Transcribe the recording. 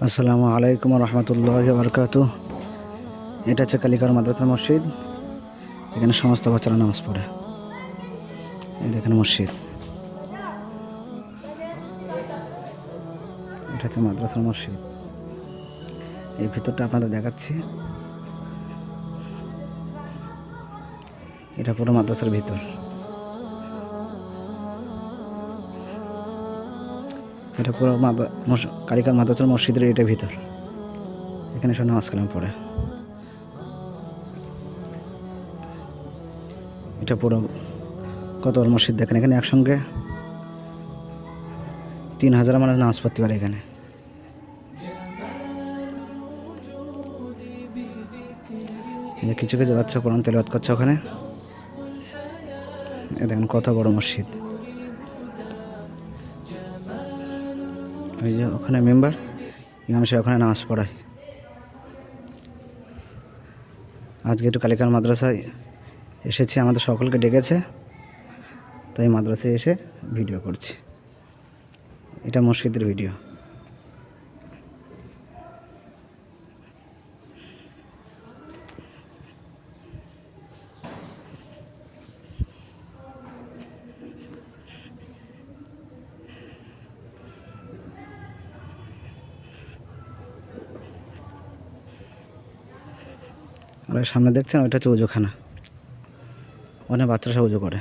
আসসালামু আলাইকুম রহমতুল্লাহি বারকাতুহ। এটা হচ্ছে কালিকার মাদ্রাসা মসজিদ। এখানে সমস্ত বাচ্চারা নামাজ পড়ে। এই দেখেন মসজিদ, এটা হচ্ছে মাদ্রাসার মসজিদ। এই ভিতরটা আপনাদের দেখাচ্ছি। এটা পুরো মাদ্রাসার ভিতর। এটা পুরো কালিকার মাদ্রাসার মসজিদের এটা ভিতর। এখানে সব নামাজ কালাম পড়ে। এটা পুরো কত বড় মসজিদ দেখেন। এখানে একসঙ্গে 3000 মানুষ নামাজ পড়তে পারে এখানে। কিছু কিছু বাচ্চা কোরআন তেলাওয়াত করছে ওখানে। দেখেন কত বড় মসজিদ। ওই যে ওখানে মেম্বার ইমাম সাহেব ওখানে নামাজ পড়ায়। আজকে একটু কালিকার মাদ্রাসায় এসেছি, আমাদের সকলকে ডেকেছে, তাই মাদ্রাসায় এসে ভিডিও করছি। এটা মসজিদের ভিডিও। আর সামনে দেখছেন ওইটা হচ্ছে উজুখানা, ওখানে বাচ্চারা সব উজু করে।